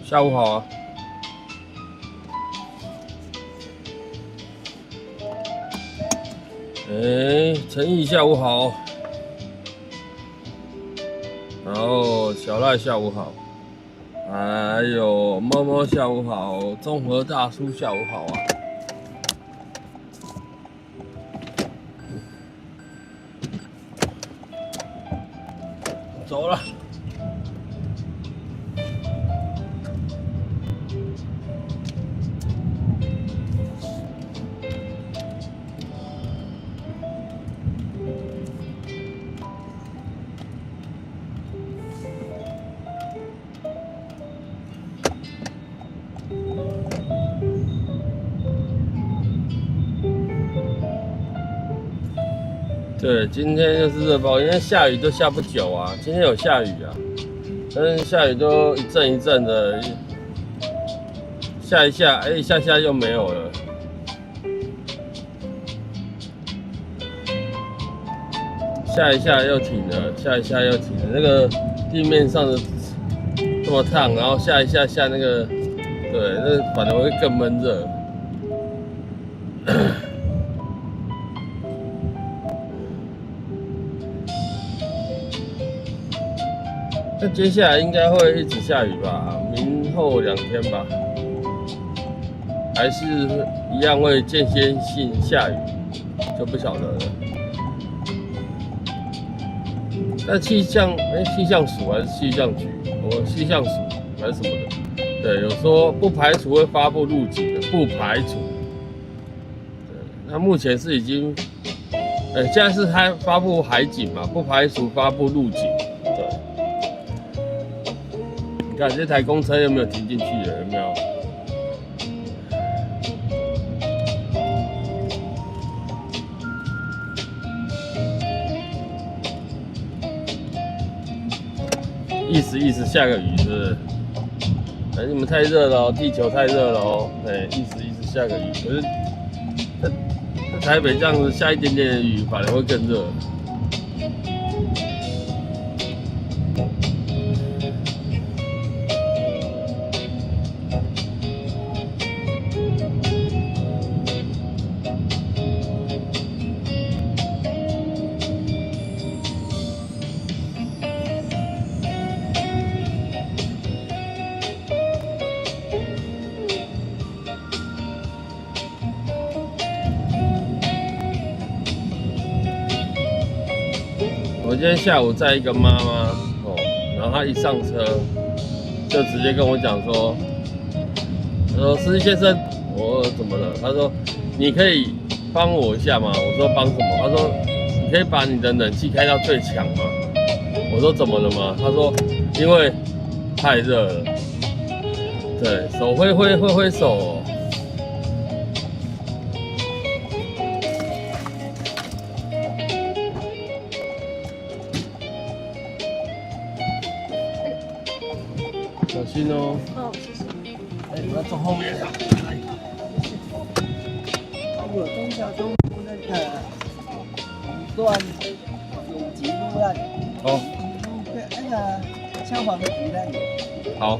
下午好啊！陈毅下午好，然后小赖下午好，还有猫猫下午好，综合大叔下午好啊！走了。对，今天就是热爆，因为下雨都下不久啊。今天有下雨啊，但是下雨都一阵一阵的，下一下，一下下又没有了。下一下又停了，下一下又停了。那个地面上的这么烫，然后下一下下那个，对，那反而会更闷热。那接下来应该会一直下雨吧？明后2天吧，还是一样会间歇性下雨，就不晓得了。但气象署还是气象局，气象署还是什么的，对，有说不排除会发布路警的，不排除。对，那目前是已经，现在是还发布海警嘛，不排除发布路警。对，你看这台公车有没有停进去了？有没有？意思下个雨是不是？你们太热了，地球太热了哦。意思下个雨，可是在台北这样子下一点点的雨，反而会更热。我今天下午载一个妈妈然后她一上车就直接跟我讲说，她说司机先生，我说怎么了？她说你可以帮我一下吗？我说帮什么？她说你可以把你的冷气开到最强吗？我说怎么了吗？她说因为太热了。对，手挥手哦。小心哦。哦，谢谢。我要坐后面。我中小中路那个5段永吉路那里，哦，那个消防局那里。好。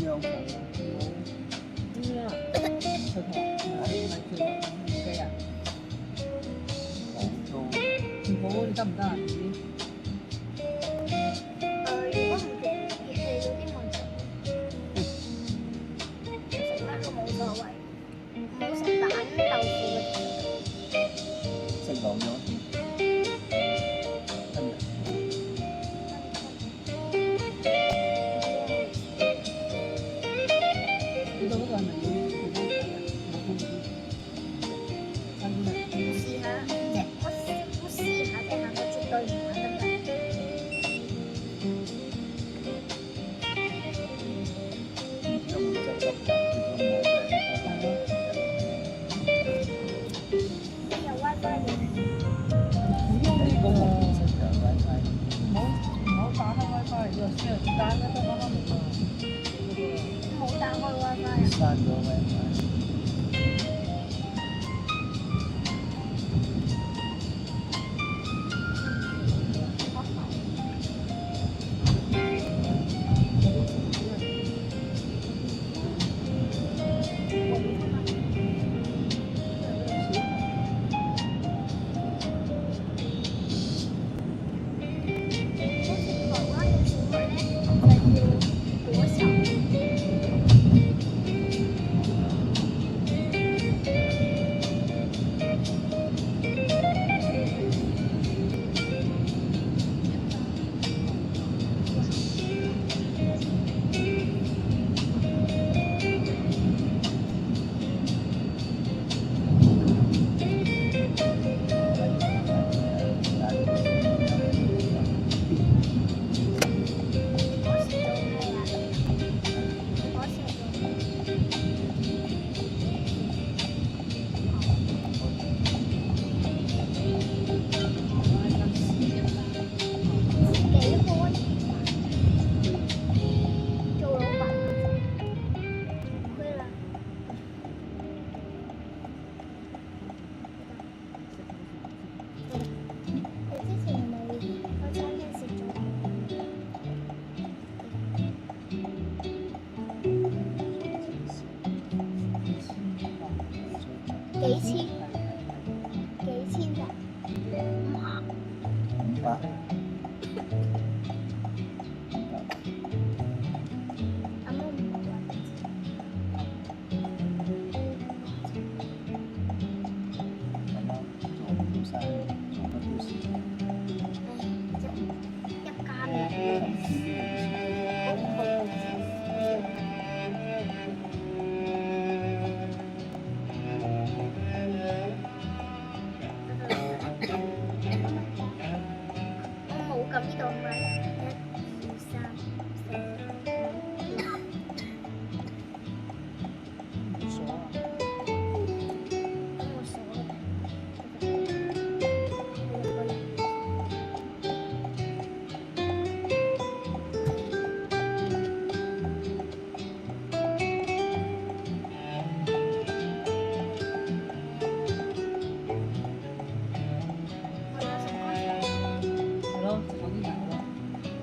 樣好？點樣啊？石頭係做雞啊？好做，唔好，你得唔得啊？如果唔熱氣嗰啲咪食乜都冇所謂，唔好食蛋豆腐嗰啲。食牛肉得唔得？呢度嗰個係咪要其他嘢啊？冇空嗰啲。新嘅。試下，我試下啫，我絕對唔玩得㗎。有冇執執㗎？佢都冇嘅。你有 WiFi 嘅？唔用呢個呢個冇識㗎 WiFi。唔好打開 WiFi，呢個先係單一得啱啱嚟㗎。冇打開 WiFi 啊！刪咗 WiFi。台灣嘅小學咧就要國小。做老闆亏了。佢之前冇開餐廳食咗。幾千咋？500。阿媽唔話。做唔到生意，做乜都蝕。一間嘅。我冇撳呢度咪1、2、3、4。唔鎖啊！咁我數啦。係咯，食嗰啲人咯。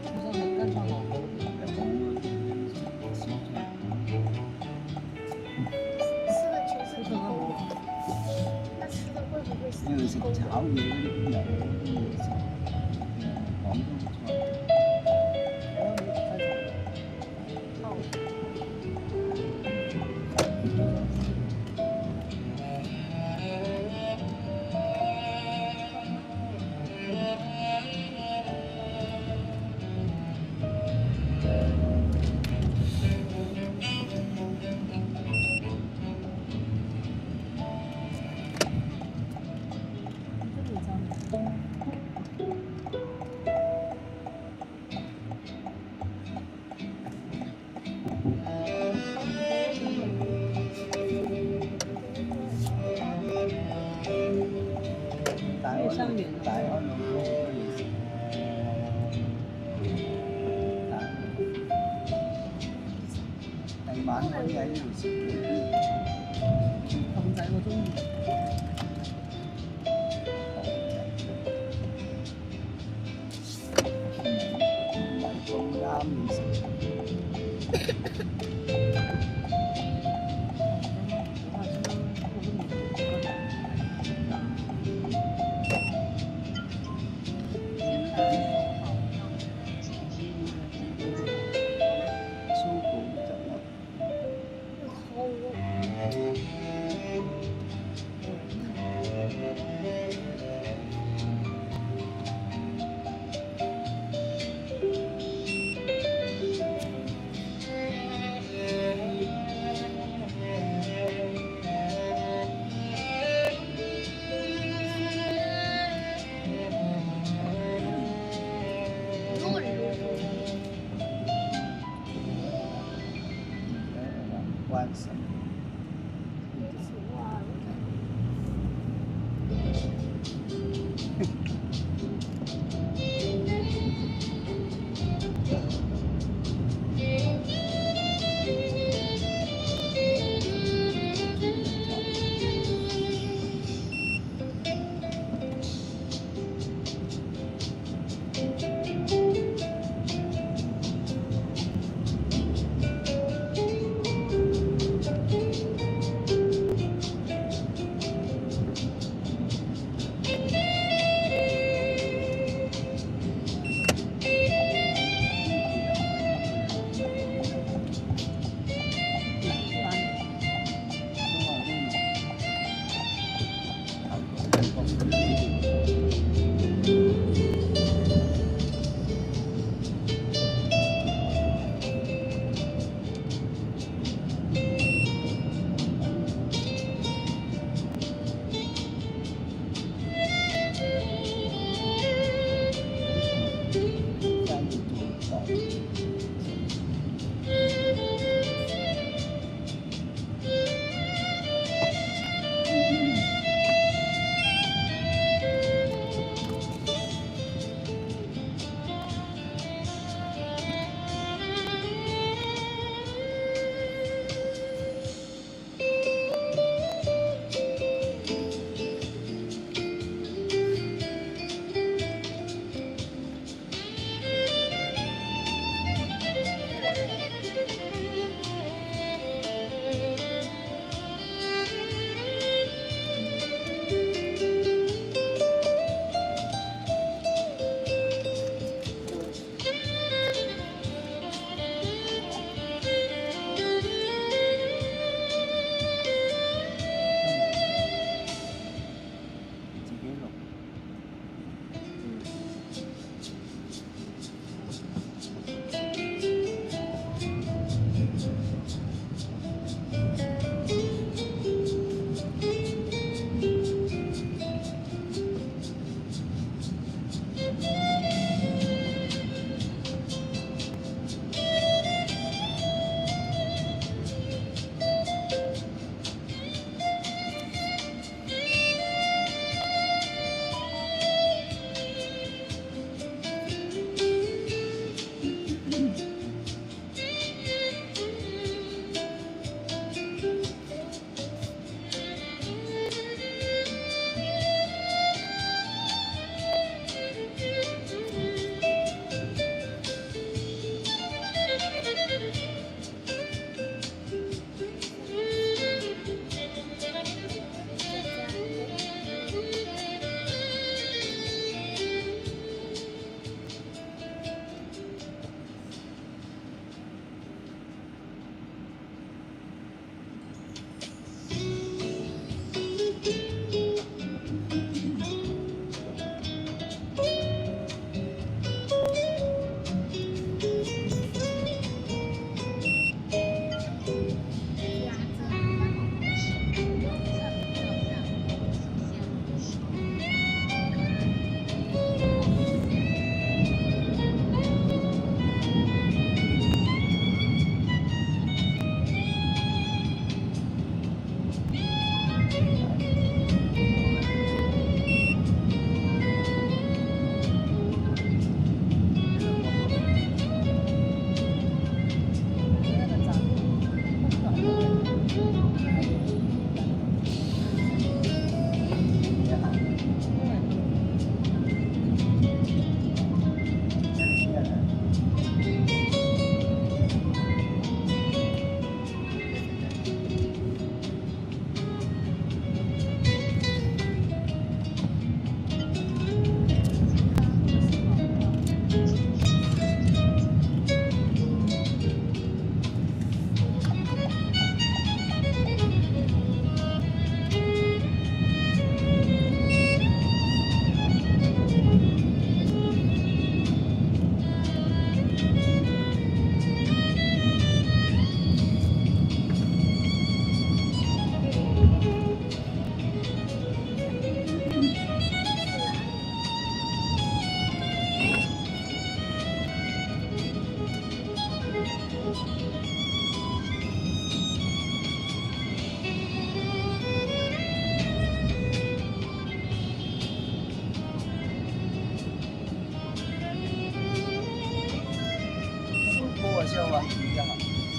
本身係跟翻落嗰啲。吃的全是地沟油，那吃的会不会是因為食地沟炒油？嘢嗰啲邊有啲嘢食？廣東菜。我你食西茶。哦。大開生完大開兩個好多嘢食。第晚可以喺呢度食嘅。氹仔我中意。唔係咁啱你食。路路。万神。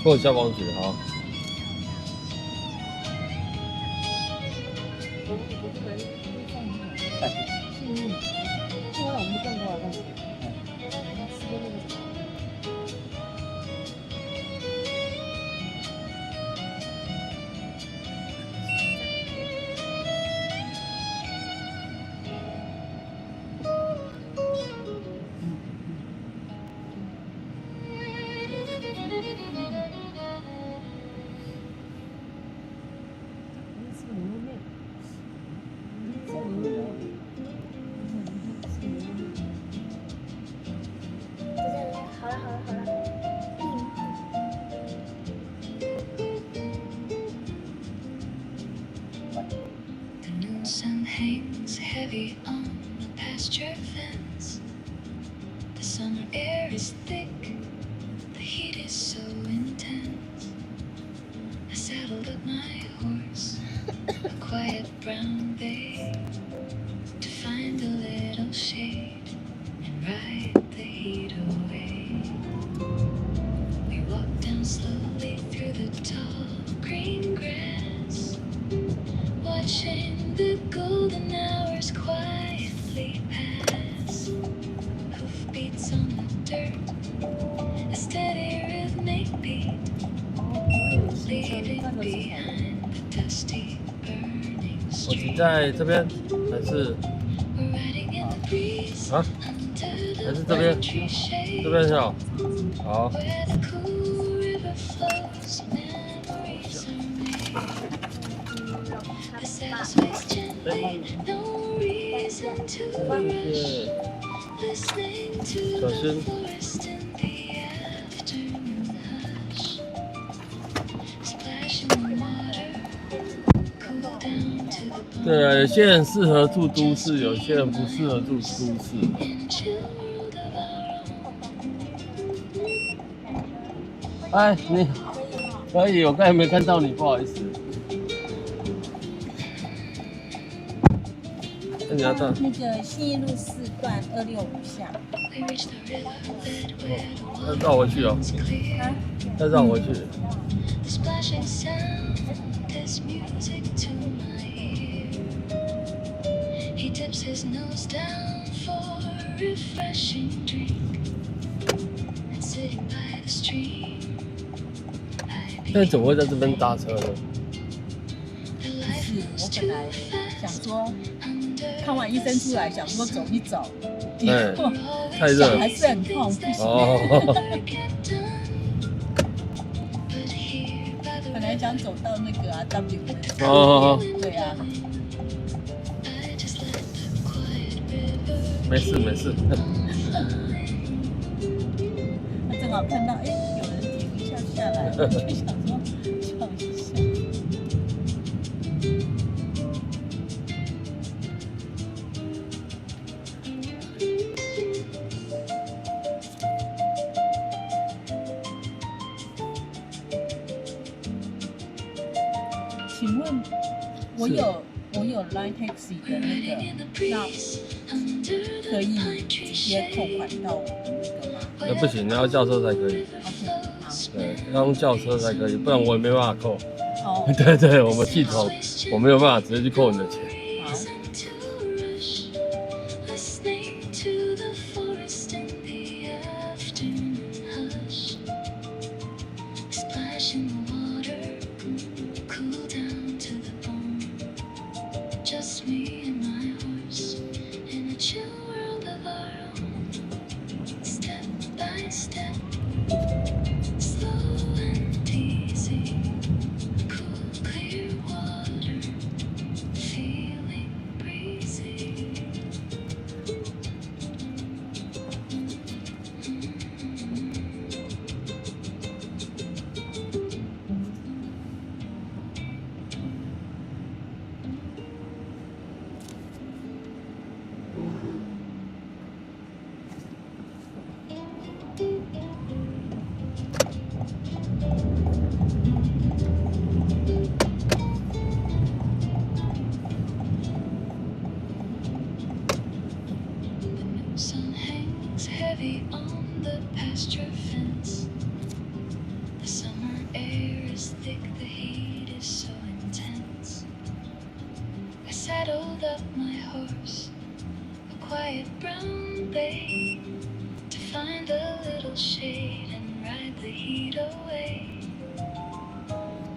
扣消防局，好。幸运，后来我们转过来看，吃那个什么。好了好了好了，The noon sun hangs heavy on the pasture fence. The summer air is thick, the heat is so intense. I saddled up my horse, a quiet brown bay, to find a little shade and ride the heat away. We walked down slowly through the tall green grass, watching the golden hours quietly pass. Hoofbeats on the dirt, a steady rhythmic beat, leaving behind the dusty burning 我停 street. 在这边还是 We're riding in the breeze 啊？ under 还是 the 这边？ pine tree shade, 这边是好。好， where the cool river flows, memories are made. The saddest gently, no reason to rush. Listening to the forest in the afternoon hush. Splashing the water, cool down to the bone. 对啊，有些人适合住都市，有些人不适合住都市。 In a chill world of our own. 哎，你可以，我刚才没看到你，不好意思。那你要到那个信义路4段265巷。 We reached the river bed where the 要绕回去哦， water's clear. 再绕回去。 The splashing sound is music to my ear. He dips his nose down for a refreshing drink. And sitting by the stream, I 但怎么会在这边搭车呢？ the 就 life 是 moves 我 too 本来想 fast 说， under 看完医生出来，想说走一走，结对果太热了脚还是很痛，不行。哦， But here by the 本来想走到那个W 的，哦，对啊， I just let the quiet river 没事没事。他正好看到，哎，有人停一下下来，我就想说叫一下。请问，我有 Line Taxi 的那 riding 个， in the 那 breeze under 可 the 以 pine 直 tree 接扣 shade. 款到我的那个吗？不行，你要叫车才可以。 OK，好，对，要用轿车才可以，不然我也没办法扣。好，对对，我们系统我没有办法直接去扣你的钱。好。 To rush, listening to the forest in the afternoon hush. Splash in the water, cool down to the bone. Just me and my horse in a chill world of our own. Step by step, slow and easy. Cool, clear water, feel saddled up my horse, a quiet brown bay, to find a little shade and ride the heat away.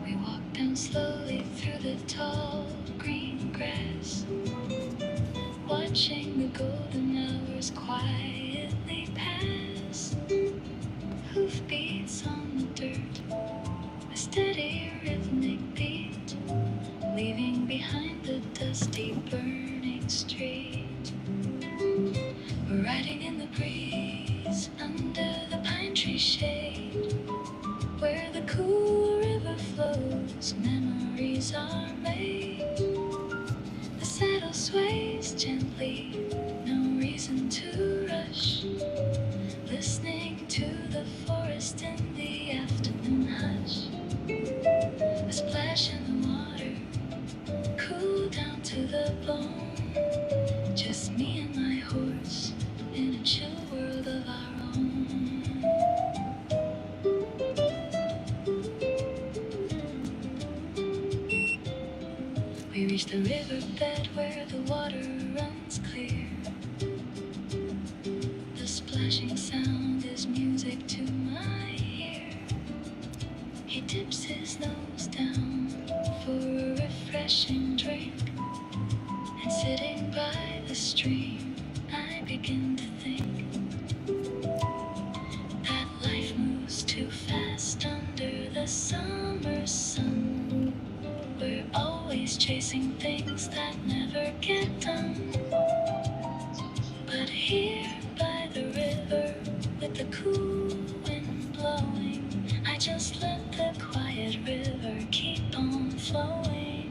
We walked down slowly through the tall green grass, watching the golden hours quietly pass. Hoofbeats on the dirt, a steady rhythmic beat, leaving behind the dusty burning street. We're riding in the breeze under the pine tree shade, where the cool river flows, memories are made. The saddle sways gently, no reason to rush, listening to the forest in the afternoon hush. A splash in the water, cool down to the bone, just me and my horse in a chill world of our own. We reached the riverbed where the water runs clear. The splashing sound is music to my ear. He dips his nose down for a refreshing drink, and sitting by the stream, I begin to think that life moves too fast under the summer sun. We're always chasing things that never get done. But here by the river, with the cool wind blowing, I just let the quiet river keep on flowing.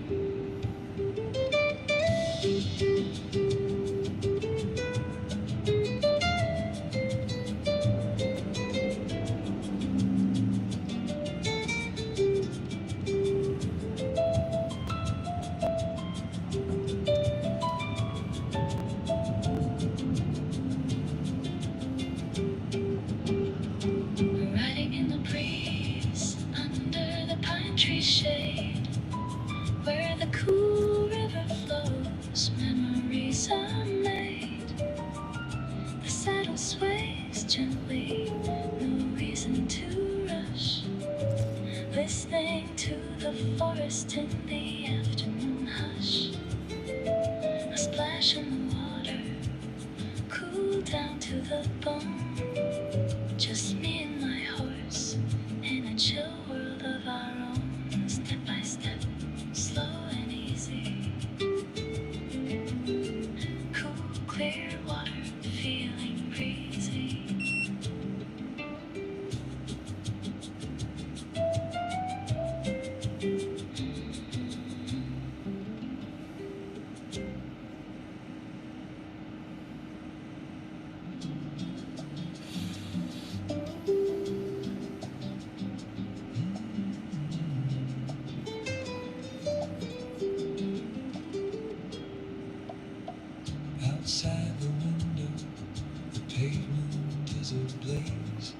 Riding in the breeze under the pine tree shade, where the cool river flows, memories are made. The saddle sways gently, no reason to rush, listening to the forest in the afternoon hush. A splash in the water, cool down to the bone, just me and my horse in a chill world of our own. Step by step, slow and easy. Cool, clear water, feeling breezy. Outside the window, the pavement is ablaze.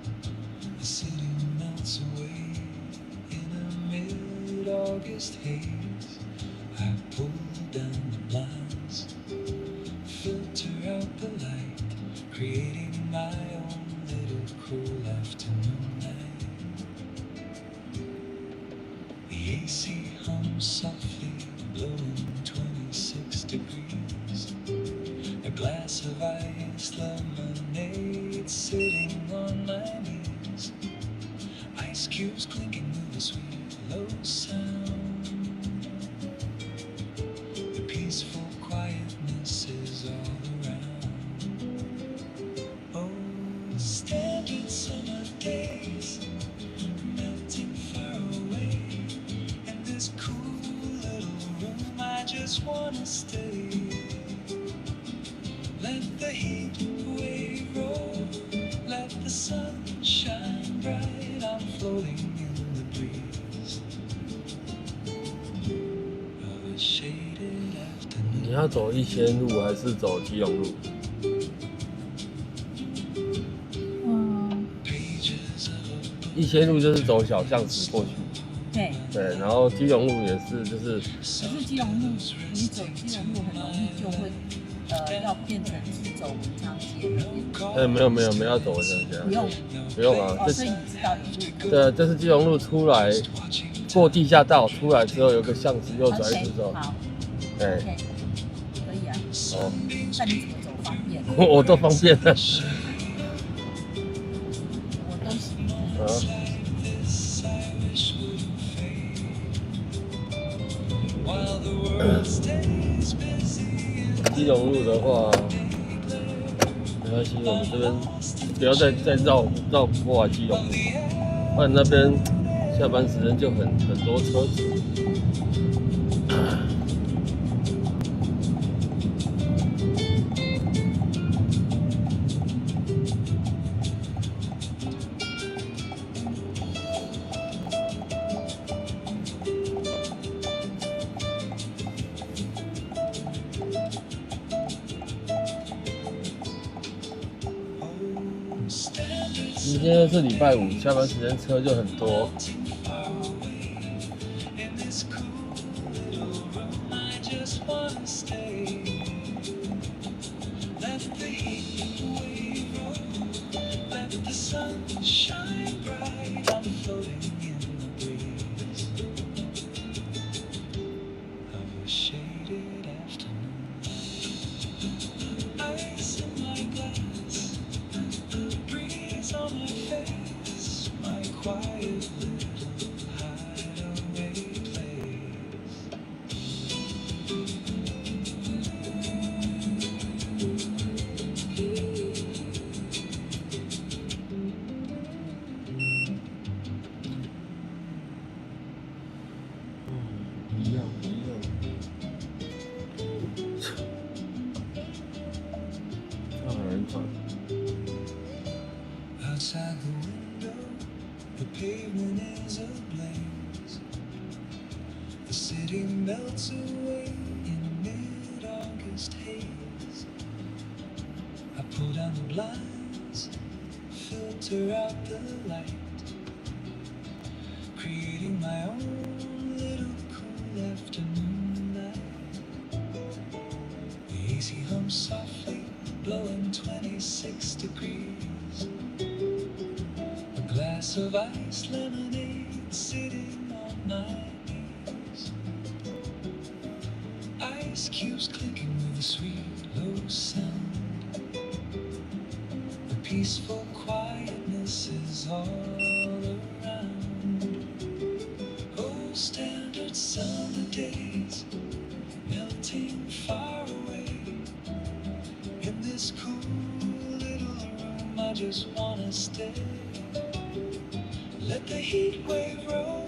The city melts away in a mid-August haze. I pull down the blinds, filter out the light, creating my own little cool afternoon night. The AC hums softly, blowing 26 degrees. A glass of iced lemonade sitting on my knees. Ice cubes clinking with a sweet low sound. The peaceful quietness is all around. Oh, standard summer days, melting far away. In this cool little room, I just wanna stay. Let the heat wave roll, let the sun shine bright. I'm floating in the breeze of a shaded 你 afternoon. 要走1000路还是走基隆路？ 嗯， Pages of a book 1000路就是走小巷子过去，嘿，嘿，对，然后基隆路也是，就是可是基隆路，你走基隆路很容易就会，要变成是走文昌街那边。没有要走文昌街啊，不用，不用啊，哦，所以你知道有路。对，这是基隆路出来过地下道出来之后有个巷子，右转一直走，好对， ，OK，可以啊。哦，看你怎么走方便。我都方便了，我都喜欢。啊。 While the world stays busy. 基隆路的话，没关系，我们这边不要再绕过来基隆路，不然那边下班时间就很多车子。今天是礼拜五，下班时间车就很多。 In this cool little room, I just wanna stay. Let the heat wave roll, let the sun shine bright. I'm floating in the breeze of a shaded afternoon. Ice in my glass, breeze on my face, my quiet little hideaway place.一样。让人转。 Outside the window, the pavement is ablaze. The city melts away in a mid-August haze. I pull down the blinds, filter out the light, creating my own little cool afternoon night. The AC hums softly, blowing 26 degrees. A glass of iced lemonade sitting on my knees. Ice cubes clinking with a sweet low sound. The peaceful quietness is all around. Oh, standard summer days melting far away. In this cool little room, I just wanna stay. Let the heat wave roll,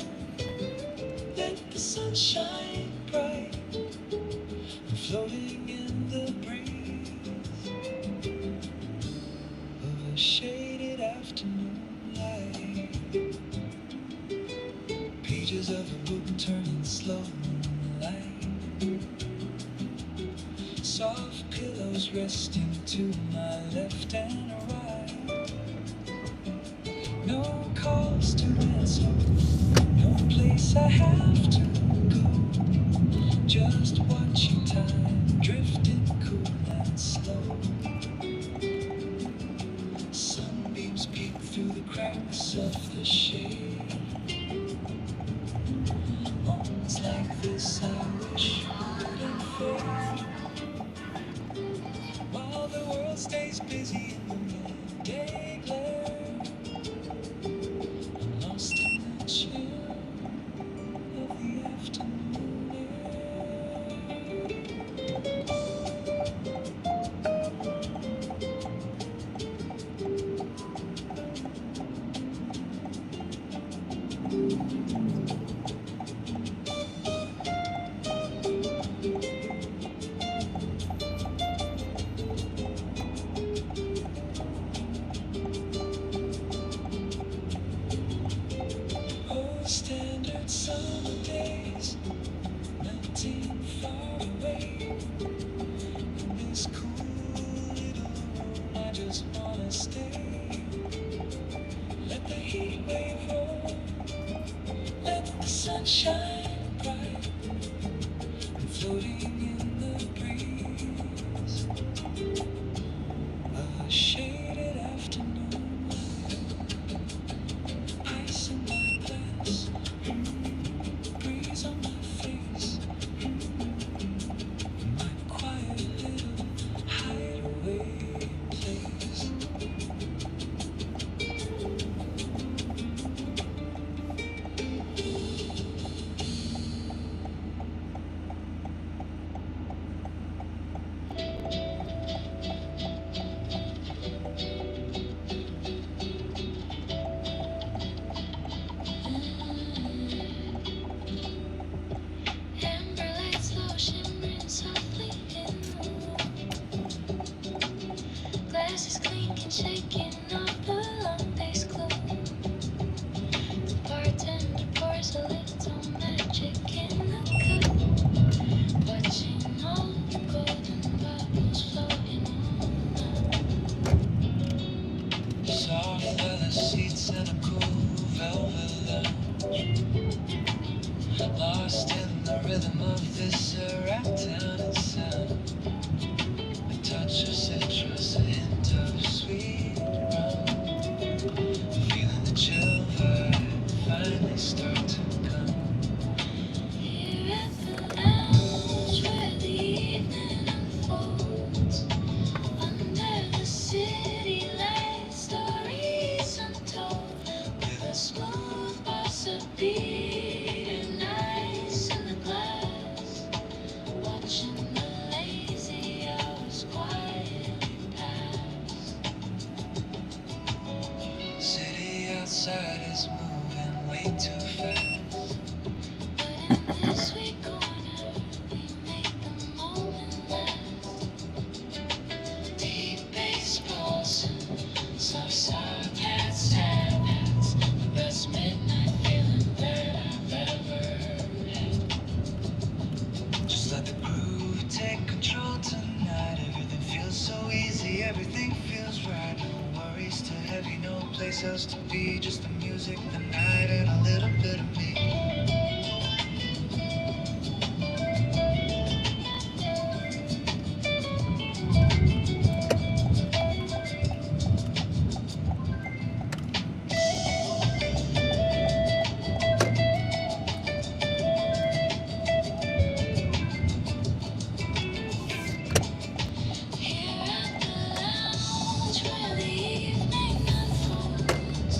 let the sun shine bright. I'm floating in the breeze of a shaded afternoon light. Pages of a book turning slow moonlight. Soft pillows resting to my left and right. No calls to answer, no place I have to go. Just watching time drifting cool and slow. Sunbeams peek through the cracks of the shade. Moments like this I wish wouldn't fade. While the world stays busy in the midday glare, I'm lost in the chill of the afternoon Oh, standard summer days melting far away. In this cool little room, I just wanna stay. Let the heat wave roll, let the sunshine bright and floating in the breeze. A shaded afternoon, ice in my glass, breeze on my face, my quiet little hideaway place. Amber lights slow shimmering softly in the room. Glasses clinking, shaking off the long day's gloom. The bartender pours a little magic in the cup, watching all the golden bubbles floating on. Soft leather seats and a cool velvet lounge, lost in the rhythm of this ragtime and sound. A touch of citrus, a hint of sweet rum. Feeling the chill vibe finally start to come. Here at the lounge where the evening unfolds, under the city lights, stories untold, with a smooth boss of beat and ice in the glass, watching the lazy hours quietly pass. City outside is moving way too fast, but in this sweet corner we make the moment last. Deep bass pulse, soft side hats, sad hats, the best midnight feeling that I've ever had. Just let the groove take control tonight. Everything feels so easy, everything feels right. No worries too heavy, no place else to be. Just the music, the night, and a little bit of me. Here at the lounge where the evening unfolds,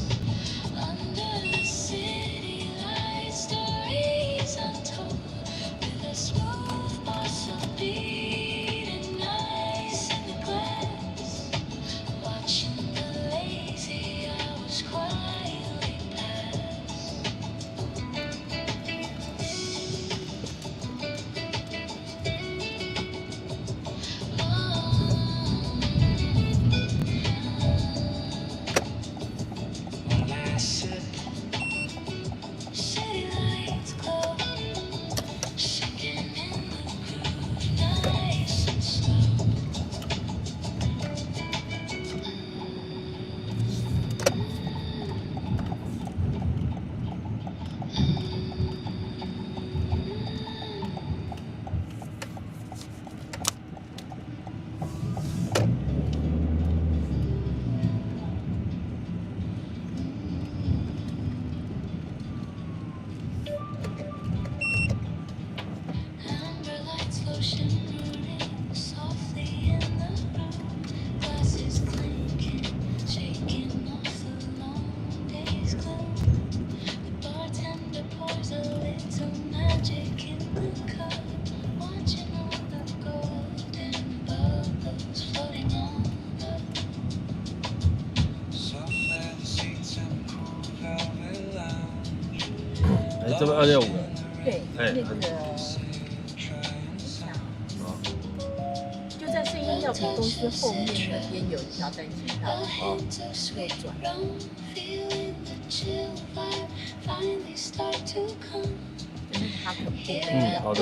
under the city lights, stories untold, with a smooth boss of beat and ice in the glass, watching the lazy hours quietly pass. One last sip, city lights glow, shaking in the groove, nice and slow. Amber lights slow shimmering softly in the room. Glasses clinking, shaking off the long day's gloom. The bartender pours a little magic in the cup, watching all the golden bubbles floating on up. Soft leather seats and a cool velvet lounge. 哎，这边265个，对，哎那个就在圣婴药品公司后面那边有一条单行道，好，右转。 Feeling the chill vibe finally start to come. 就是它很不一样。好的。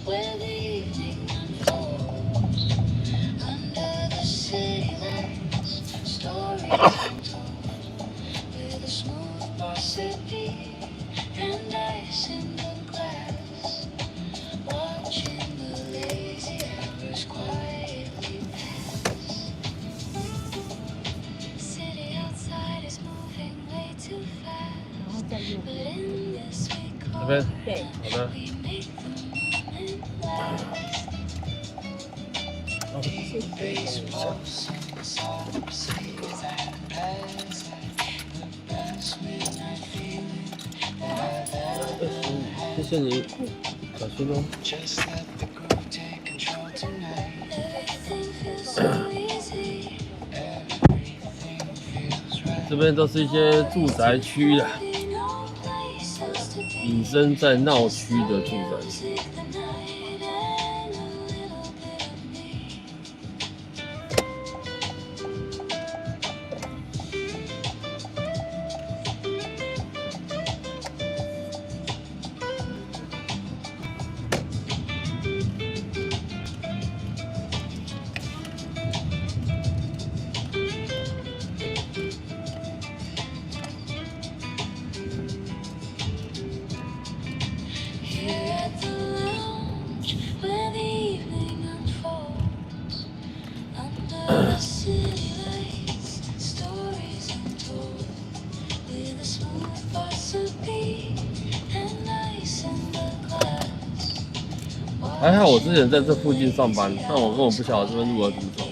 Where the evening unfolds, under the city lights, stories untold, with a smooth bossy beat 这边对，好的。谢谢你，小心哦。 Just let the groove take control tonight. Everything feels so easy. Everything feels right. 这边都是一些住宅区啦， Be no places to be. 隐身在闹区的住宅区。 Take the night and a little bit of me. 还好我之前在这附近上班，但我根本不晓得这边路要怎么走，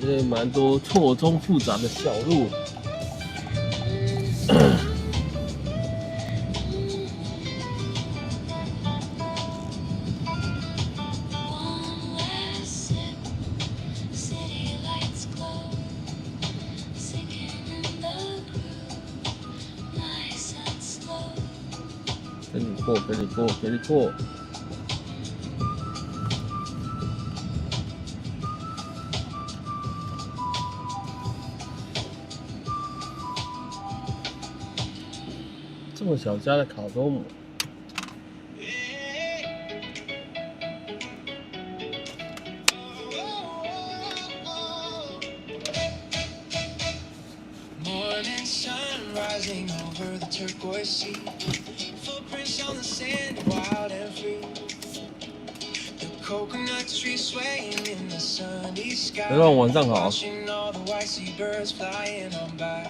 因为蛮多错综复杂的小路。给你过，给你过，给你过。这么小家的烤肉姆， Morning sun rising over the turquoise sea. Footprints on the sand, wild and free. The coconut trees swaying in the sunny sky. 各位晚上好。 Watching all the white seabirds flying on by.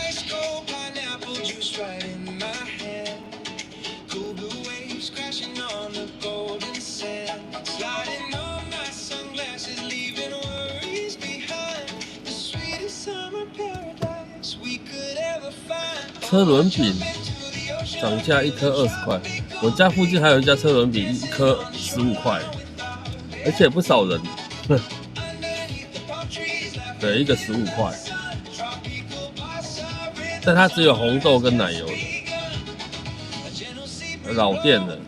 Ice cold pineapple juice right in my hand. Cool blue waves crashing on the golden sand. Sliding on my sunglasses, leaving worries behind. The sweetest summer paradise we could ever find. 车轮饼涨价1颗20块，我家附近还有一家车轮饼，1颗15块，而且不少人。对，一个15块，但它只有红豆跟奶油的，老店的。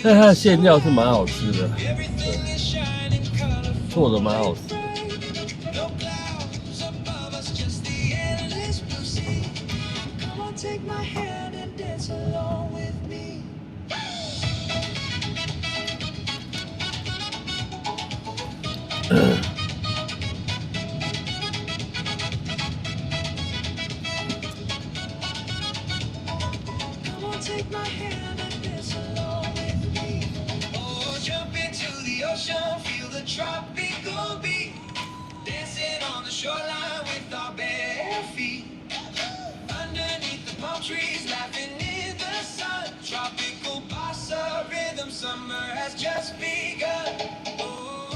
但它的馅料是蛮好吃的，对，做的蛮好吃。Feel the tropical beat, dancing on the shoreline with our bare feet. Underneath the palm trees, laughing in the sun. Tropical bossa rhythm, summer has just begun. Oh,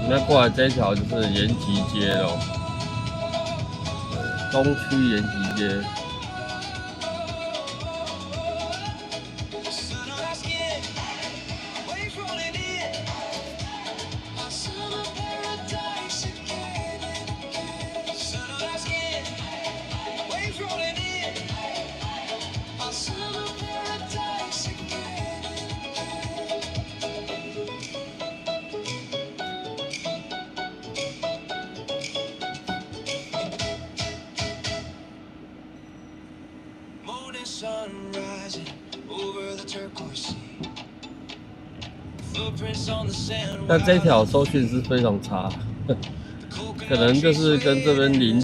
那过来这一条就是延吉街咯，东区延吉街。 Sun rising over the turquoise sea. 但这条收讯是非常差，可能就是跟这边邻